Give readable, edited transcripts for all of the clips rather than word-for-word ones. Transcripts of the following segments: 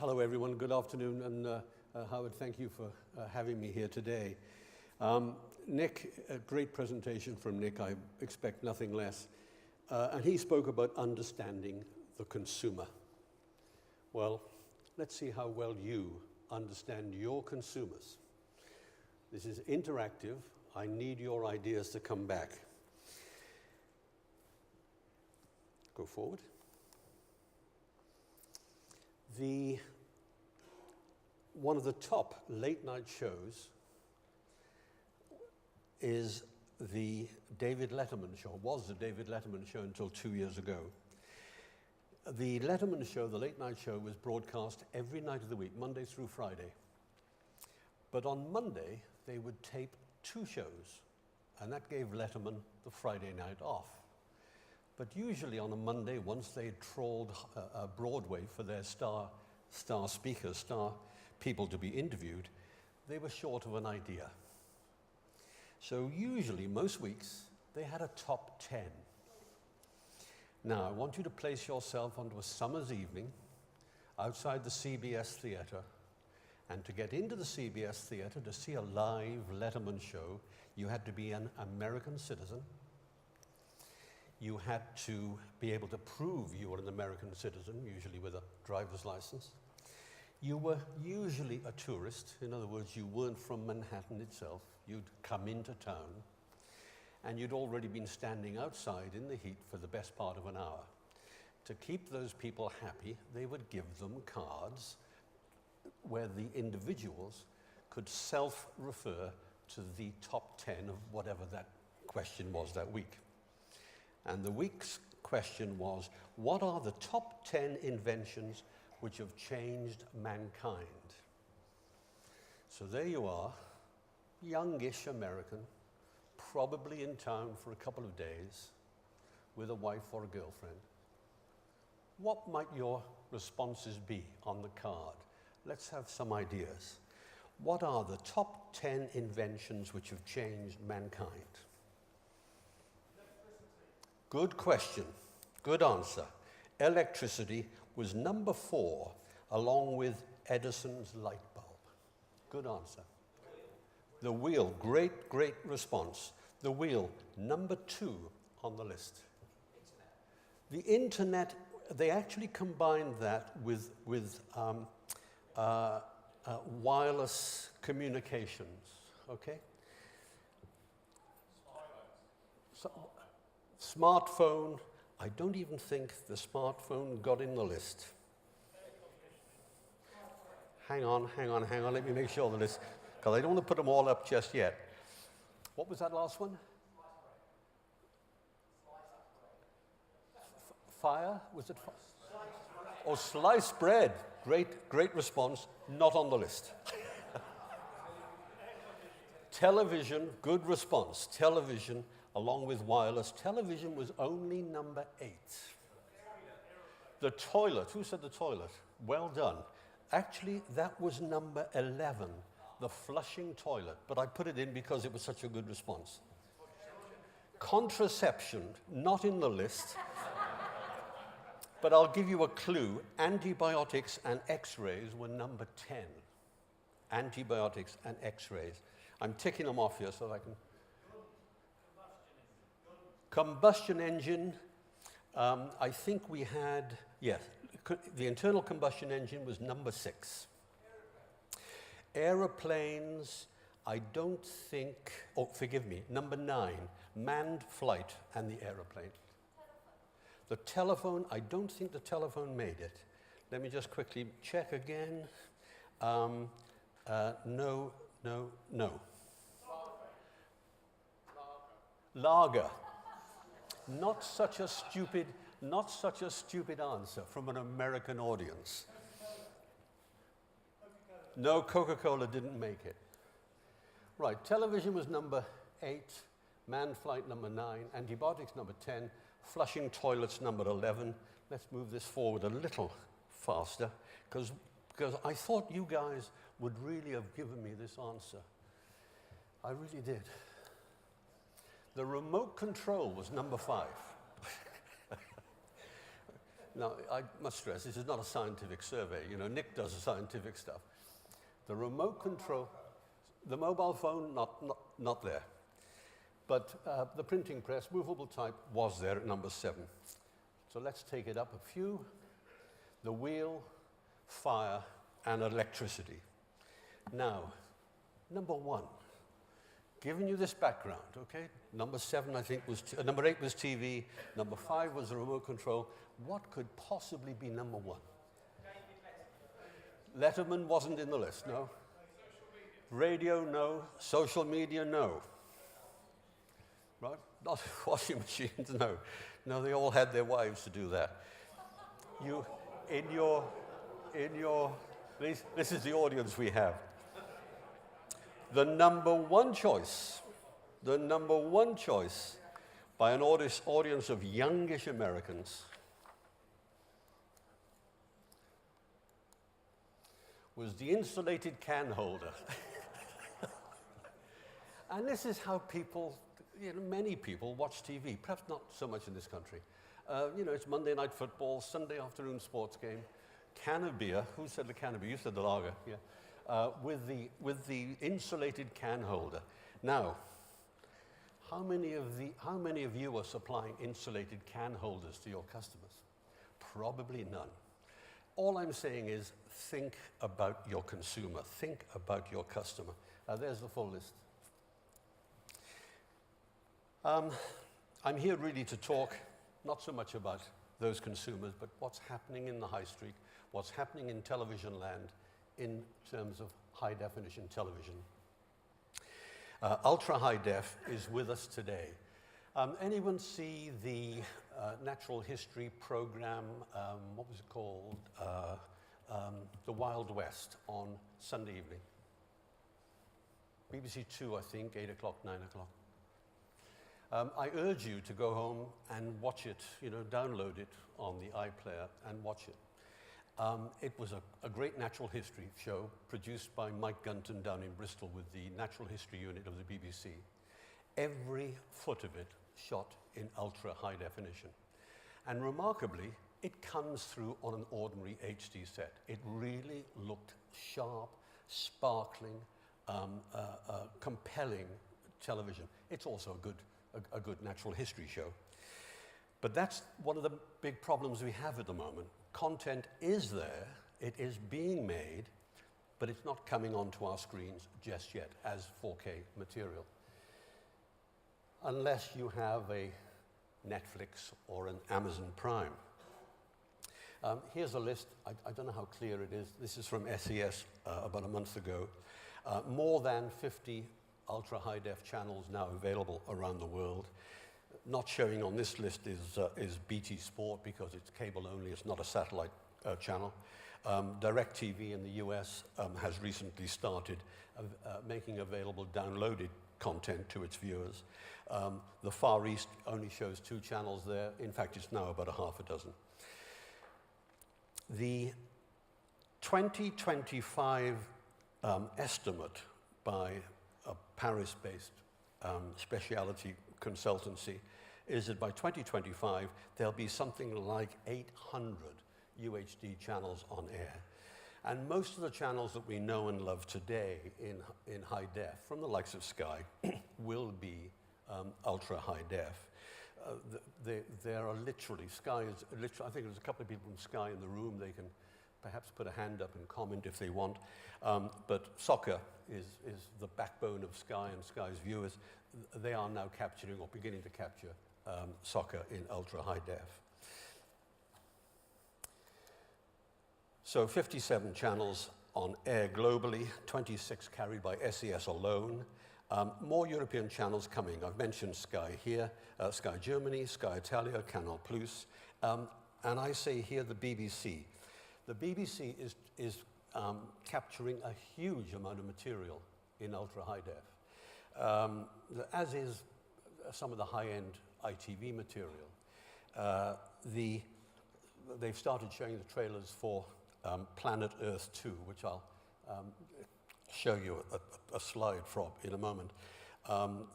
Hello, everyone. Good afternoon. And Howard, thank you for having me here today. Nick, a great presentation from Nick. I expect nothing less. And he spoke about understanding the consumer. Well, let's see how well you understand your consumers. This is interactive. I need your ideas to come back. Go forward. One of the top late night shows is the David Letterman show, was the David Letterman show until 2 years ago. The Letterman show, the late night show, was broadcast every night of the week, Monday through Friday. But on Monday, they would tape 2 shows, and that gave Letterman the Friday night off. But usually on a Monday, once they trawled Broadway for their star speakers, star people to be interviewed, they were short of an idea. So usually, most weeks, they had a top 10. Now, I want you to place yourself onto a summer's evening outside the CBS Theatre, and to get into the CBS Theatre to see a live Letterman show, you had to be an American citizen. You had to be able to prove you were an American citizen, usually with a driver's license. You were usually a tourist. In other words, you weren't from Manhattan itself. You'd come into town, and you'd already been standing outside in the heat for the best part of an hour. To keep those people happy, they would give them cards where the individuals could self-refer to the top 10 of whatever that question was that week. And the week's question was, what are the top 10 inventions which have changed mankind? So there you are, youngish American, probably in town for a couple of days with a wife or a girlfriend. What might your responses be on the card? Let's have some ideas. What are the top 10 inventions which have changed mankind? Good question. Good answer. Electricity was number 4, along with Edison's light bulb. Good answer. The wheel, great response. The wheel, number 2 on the list. The internet, they actually combined that with wireless communications, okay? So, smartphone, I don't even think the smartphone got in the list. Hang on, let me make sure the list, because I don't want to put them all up just yet. What was that last one? Fire? Was it fire? Oh, sliced bread. Great response. Not on the list. Television, good response. Television, along with wireless. Television was only number 8. The toilet. Who said the toilet? Well done. Actually, that was number 11. The flushing toilet. But I put it in because it was such a good response. Contraception, not in the list. But I'll give you a clue. Antibiotics and X-rays were number 10. Antibiotics and X-rays. I'm ticking them off here so that I can... Combustion engine, I think we had... Yes, the internal combustion engine was number 6. Aeroplanes, I don't think... Oh, forgive me, number 9. Manned flight and the aeroplane. The telephone, I don't think the telephone made it. Let me just quickly check again. No. Lager. Not such a stupid answer from an American audience. No, Coca-Cola didn't make it. Right, television was number 8, manned flight number 9, antibiotics number 10, flushing toilets number 11. Let's move this forward a little faster, because I thought you guys would really have given me this answer. I really did. The remote control was number 5. Now, I must stress, this is not a scientific survey. You know, Nick does the scientific stuff. The remote control, the mobile phone, not there. But the printing press, movable type, was there at number 7. So let's take it up a few. The wheel, fire, and electricity. Now, number 1. Giving you this background, okay? Number 7, I think, was number 8 was TV. Number 5 was the remote control. What could possibly be number 1? Letterman wasn't in the list, no. Radio, no. Social media, no. Right? Not washing machines, no. No, they all had their wives to do that. You, this is the audience we have. The number one choice by an audience of youngish Americans was the insulated can holder. And this is how people, you know, many people watch TV, perhaps not so much in this country. You know, it's Monday night football, Sunday afternoon sports game, can of beer. Who said the can of beer? You said the lager, yeah. With the insulated can holder. Now, how many of you are supplying insulated can holders to your customers? Probably none. All I'm saying is think about your consumer, think about your customer. There's the full list. I'm here really to talk not so much about those consumers, but what's happening in the high street, what's happening in television land in terms of high definition television. Ultra high def is with us today. Anyone see the natural history program, what was it called? The Wild West on Sunday evening. BBC 2, I think, 8 o'clock, 9 o'clock. I urge you to go home and watch it, you know, download it on the iPlayer and watch it. It was a great natural history show produced by Mike Gunton down in Bristol with the Natural History Unit of the BBC. Every foot of it shot in ultra high definition. And remarkably, it comes through on an ordinary HD set. It really looked sharp, sparkling, compelling television. It's also a good natural history show. But that's one of the big problems we have at the moment. Content is there, it is being made, but it's not coming onto our screens just yet as 4K material. Unless you have a Netflix or an Amazon Prime. Here's a list. I don't know how clear it is. This is from SES about a month ago. More than 50 ultra-high def channels now available around the world. Not showing on this list is BT Sport because it's cable only, it's not a satellite channel. DirecTV in the US has recently started making available downloaded content to its viewers. The Far East only shows 2 channels there. In fact, it's now about a half a dozen. The 2025 estimate by a Paris-based specialty consultancy is that by 2025 there'll be something like 800 UHD channels on air. And most of the channels that we know and love today in high def, from the likes of Sky, will be ultra high def. There are literally, Sky is literally, I think there's a couple of people from Sky in the room. They can perhaps put a hand up and comment if they want. But soccer is the backbone of Sky and Sky's viewers. They are now capturing or beginning to capture soccer in ultra high def. So 57 channels on air globally, 26 carried by SES alone. More European channels coming. I've mentioned Sky here, Sky Germany, Sky Italia, Canal Plus, and I say here the BBC. The BBC is capturing a huge amount of material in ultra high def, as is some of the high-end ITV material. They've started showing the trailers for Planet Earth 2, which I'll show you a slide from in a moment.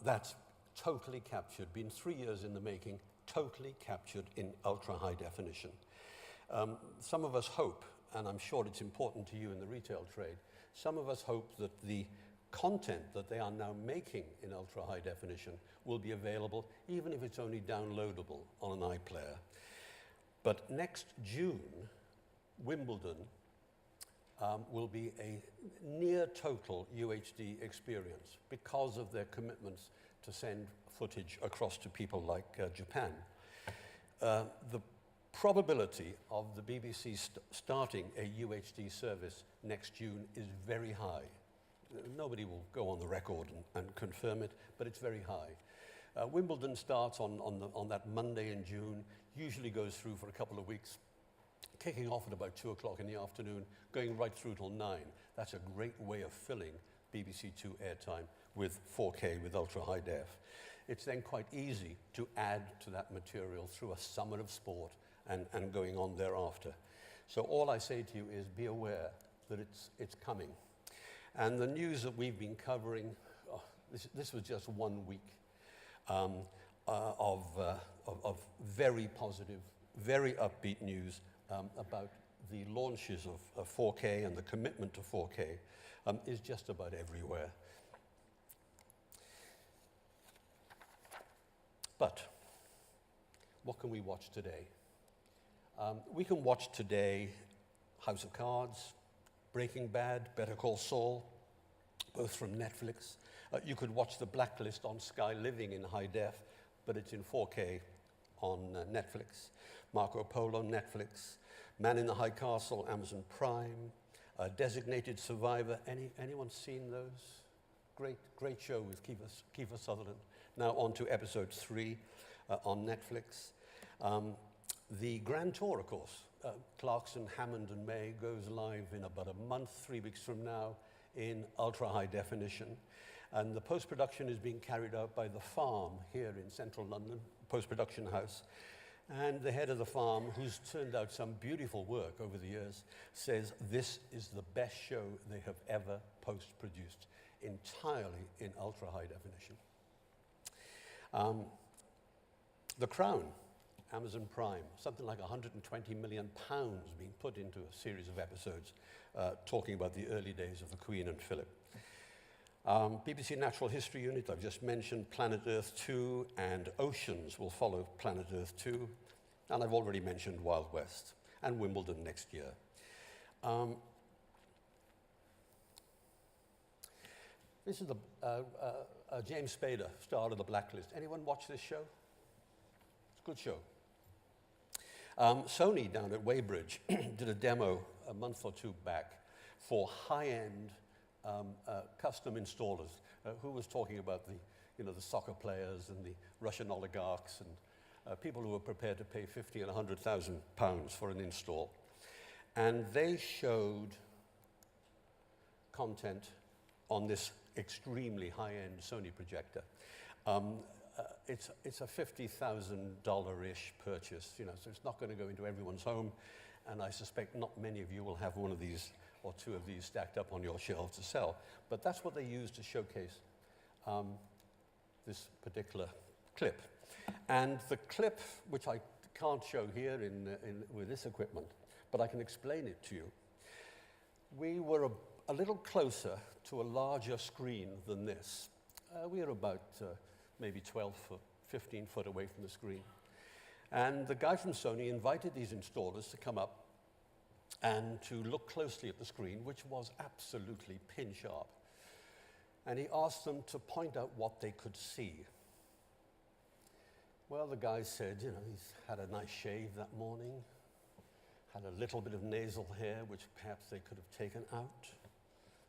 That's totally captured, been 3 years in the making, totally captured in ultra high definition. Some of us hope, and I'm sure it's important to you in the retail trade, some of us hope that the content that they are now making in ultra-high definition will be available, even if it's only downloadable on an iPlayer. But next June, Wimbledon will be a near total UHD experience because of their commitments to send footage across to people like Japan. The probability of the BBC starting a UHD service next June is very high. Nobody will go on the record and confirm it, but it's very high. Wimbledon starts on that Monday in June, usually goes through for a couple of weeks, kicking off at about 2 o'clock in the afternoon, going right through till 9. That's a great way of filling BBC Two airtime with 4K with ultra-high def. It's then quite easy to add to that material through a summer of sport and going on thereafter. So all I say to you is be aware that it's coming. And the news that we've been covering, this was just 1 week of very positive, very upbeat news about the launches of 4K and the commitment to 4K is just about everywhere. But what can we watch today? We can watch today House of Cards, Breaking Bad, Better Call Saul, both from Netflix. You could watch The Blacklist on Sky Living in high def, but it's in 4K on Netflix. Marco Polo, Netflix. Man in the High Castle, Amazon Prime. Designated Survivor. Anyone seen those? Great show with Kiefer Sutherland. Now on to episode 3 on Netflix. The Grand Tour, of course, Clarkson, Hammond and May goes live in about a month, 3 weeks from now, in ultra-high definition. And the post-production is being carried out by The Farm here in central London, post-production house. And the head of The Farm, who's turned out some beautiful work over the years, says this is the best show they have ever post-produced, entirely in ultra-high definition. The Crown, Amazon Prime, something like £120 million being put into a series of episodes talking about the early days of the Queen and Philip. BBC Natural History Unit, I've just mentioned, Planet Earth 2 and Oceans will follow Planet Earth 2. And I've already mentioned Wild West and Wimbledon next year. This is James Spader, star of The Blacklist. Anyone watch this show? It's a good show. Sony down at Weybridge did a demo a month or 2 back for high-end custom installers. Who was talking about the soccer players and the Russian oligarchs and people who were prepared to pay £50,000 and £100,000 for an install. And they showed content on this extremely high-end Sony projector. It's a $50,000-ish purchase, so it's not going to go into everyone's home, and I suspect not many of you will have one of these or 2 of these stacked up on your shelves to sell. But that's what they use to showcase this particular clip. And the clip, which I can't show here with this equipment, but I can explain it to you. We were a little closer to a larger screen than this. We are about maybe 12 foot, 15 foot away from the screen. And the guy from Sony invited these installers to come up and to look closely at the screen, which was absolutely pin sharp. And he asked them to point out what they could see. Well, the guy said, he's had a nice shave that morning, had a little bit of nasal hair, which perhaps they could have taken out.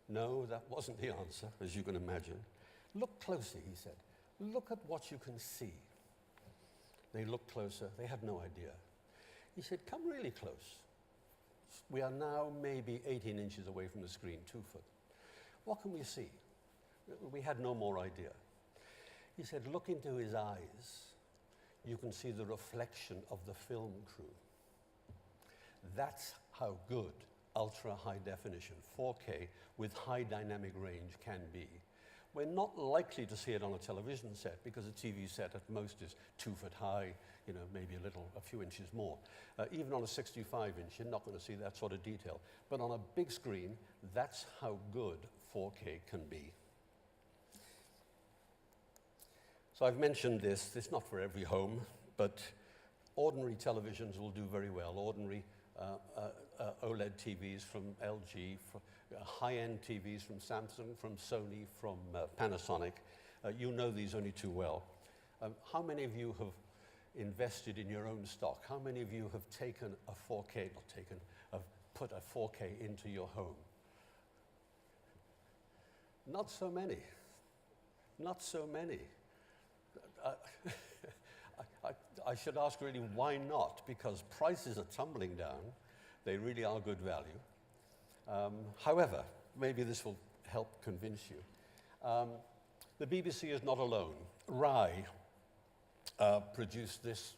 No, that wasn't the answer, as you can imagine. Look closely, he said. Look at what you can see. They looked closer. They had no idea. He said, come really close. We are now maybe 18 inches away from the screen, 2 foot. What can we see? We had no more idea. He said, look into his eyes. You can see the reflection of the film crew. That's how good ultra high definition, 4K, with high dynamic range can be. We're not likely to see it on a television set because a TV set at most is 2 foot high, you know, maybe a few inches more. Even on a 65-inch, you're not going to see that sort of detail. But on a big screen, that's how good 4K can be. So I've mentioned this. It's not for every home, but ordinary televisions will do very well. Ordinary OLED TVs from LG, high-end TVs from Samsung, from Sony, from Panasonic. You know these only too well. How many of you have invested in your own stock? How many of you have taken a 4K, have put a 4K into your home? Not so many. Not so many. I should ask really why not, because prices are tumbling down. They really are good value. However, maybe this will help convince you. The BBC is not alone. Rai produced this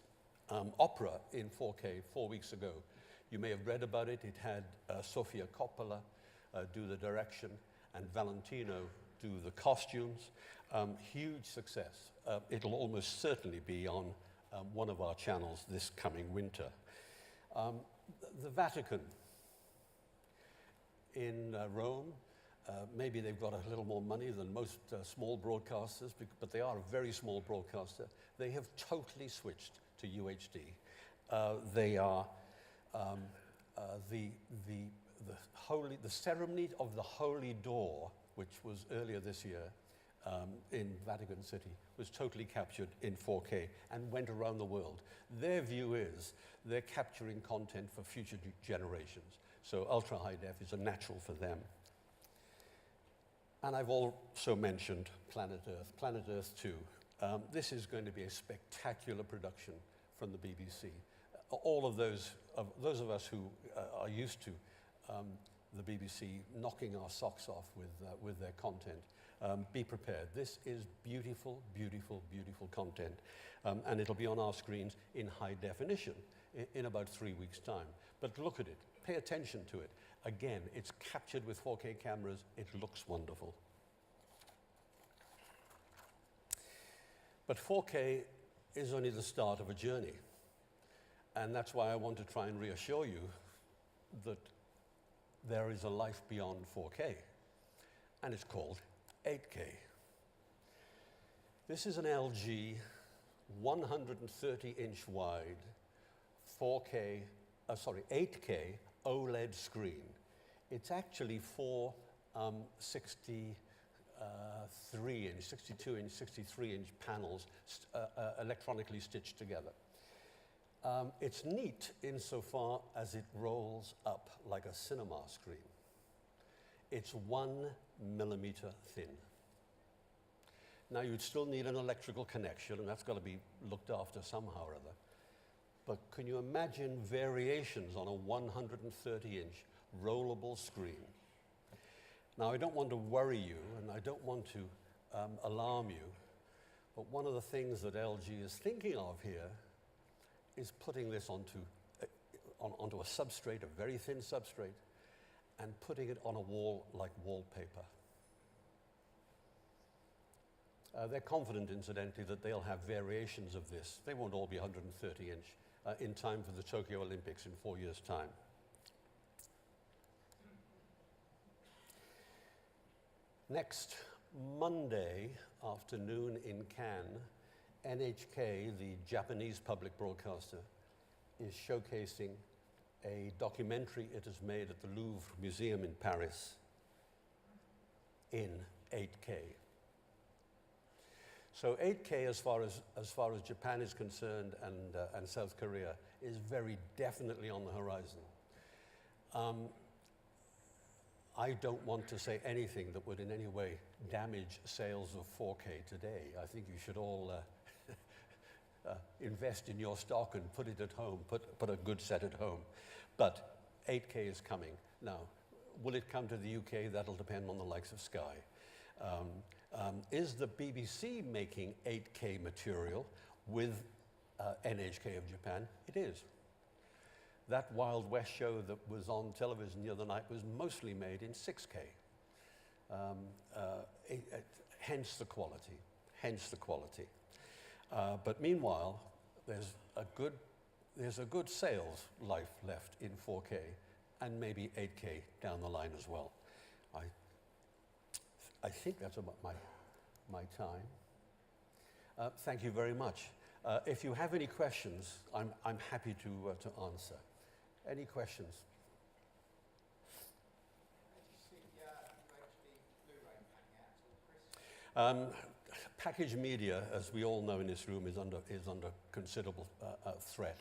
opera in 4K 4 weeks ago. You may have read about it. It had Sofia Coppola do the direction and Valentino do the costumes. Huge success. It'll almost certainly be on one of our channels this coming winter. The Vatican in Rome, maybe they've got a little more money than most small broadcasters, but they are a very small broadcaster. They have totally switched to UHD. They are the ceremony of the Holy Door, which was earlier this year in Vatican City, was totally captured in 4K and went around the world. Their view is they're capturing content for future generations. So ultra-high def is a natural for them. And I've also mentioned Planet Earth 2. This is going to be a spectacular production from the BBC. All of those of us who are used to the BBC knocking our socks off with their content, be prepared. This is beautiful, beautiful, beautiful content. And it'll be on our screens in high definition in about 3 weeks' time. But look at it. Pay attention to it. Again, it's captured with 4K cameras. It looks wonderful. But 4K is only the start of a journey. And that's why I want to try and reassure you that there is a life beyond 4K. And it's called 8K. This is an LG 130-inch wide 8K OLED screen. It's actually 4 63-inch, 62-inch, 63-inch panels electronically stitched together. It's neat insofar as it rolls up like a cinema screen. It's 1 millimeter thin. Now, you'd still need an electrical connection, and that's got to be looked after somehow or other. But can you imagine variations on a 130-inch rollable screen? Now, I don't want to worry you, and I don't want to alarm you, but one of the things that LG is thinking of here is putting this onto a substrate, a very thin substrate, and putting it on a wall like wallpaper. They're confident, incidentally, that they'll have variations of this. They won't all be 130-inch in time for the Tokyo Olympics in 4 years' time. Next Monday afternoon in Cannes, NHK, the Japanese public broadcaster, is showcasing a documentary it has made at the Louvre Museum in Paris in 8K. So 8K, as far as Japan is concerned, and South Korea, is very definitely on the horizon. I don't want to say anything that would in any way damage sales of 4K today. I think you should all invest in your stock and put it at home, put a good set at home. But 8K is coming. Now, will it come to the UK? That'll depend on the likes of Sky. Is the BBC making 8K material with NHK of Japan? It is. That Wild West show that was on television the other night was mostly made in 6K. hence the quality, hence the quality. But meanwhile, there's a good sales life left in 4K and maybe 8K down the line as well. I think that's about my time. Thank you very much. If you have any questions, I'm happy to answer. Any questions? Package media, as we all know in this room, is under considerable threat.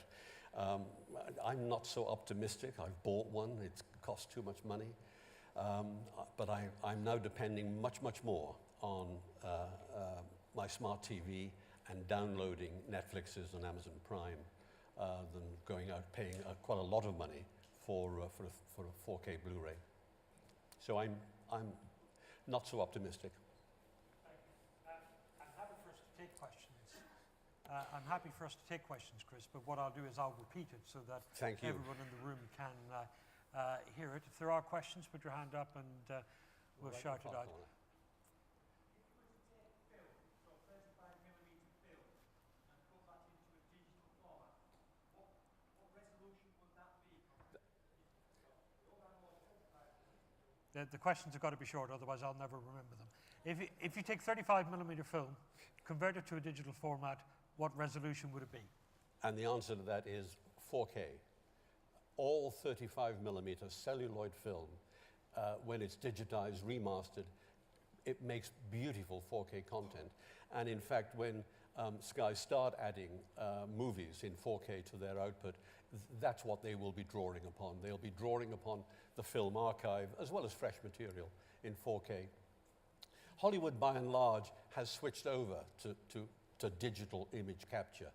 I'm not so optimistic. I've bought one. It's cost too much money. But I'm now depending much more on my smart TV and downloading Netflix's and Amazon Prime than going out paying quite a lot of money for a 4K Blu-ray. So I'm not so optimistic. I'm happy for us to take questions, Chris, but what I'll do is I'll repeat it so that everyone in the room can hear it. If there are questions, put your hand up and we'll shout it out. The questions have got to be short, otherwise I'll never remember them. If you take 35mm film, convert it to a digital format, what resolution would it be? And the answer to that is 4K. All 35mm celluloid film, when it's digitized, remastered, it makes beautiful 4K content. And in fact, when Sky start adding movies in 4K to their output, that's what they will be drawing upon. They'll be drawing upon the film archive as well as fresh material in 4K. Hollywood, by and large, has switched over to digital image capture,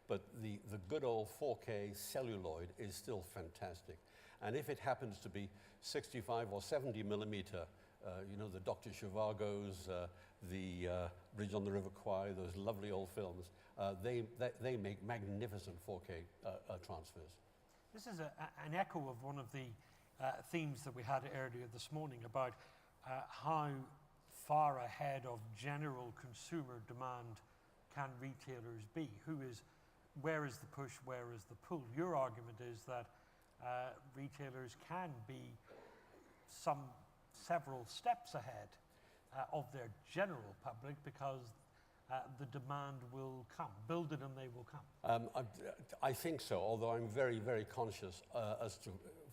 but the good old 4K celluloid is still fantastic. And if it happens to be 65 or 70mm, you know, the Dr. Zhivagos, the Bridge on the River Kwai, those lovely old films, they make magnificent 4K transfers. This is an echo of one of the themes that we had earlier this morning about how far ahead of general consumer demand can retailers be? Where is the push, where is the pull? Your argument is that retailers can be several steps ahead of their general public because the demand will come. Build it and they will come. I think so, although I'm very conscious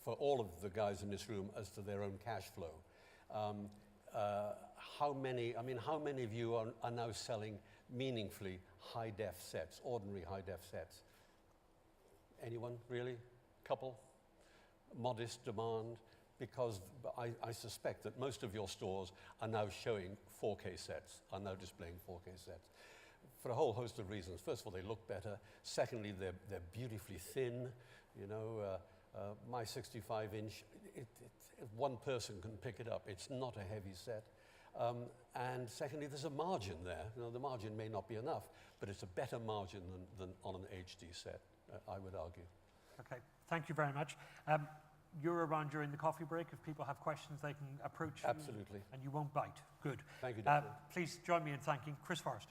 for all of the guys in this room as to their own cash flow. How many of you are now selling meaningfully high-def sets, ordinary high-def sets? Anyone, really? Couple? Modest demand? Because I suspect that most of your stores are now showing 4K sets, are now displaying 4K sets. For a whole host of reasons. First of all, they look better. Secondly, they're beautifully thin. You know, my 65-inch, if one person can pick it up, it's not a heavy set. And secondly, there's a margin there. You know, the margin may not be enough, but it's a better margin than on an HD set, I would argue. Okay, thank you very much. You're around during the coffee break. If people have questions, they can approach you. Absolutely. And you won't bite. Good. Thank you, Doctor. Please join me in thanking Chris Forrester.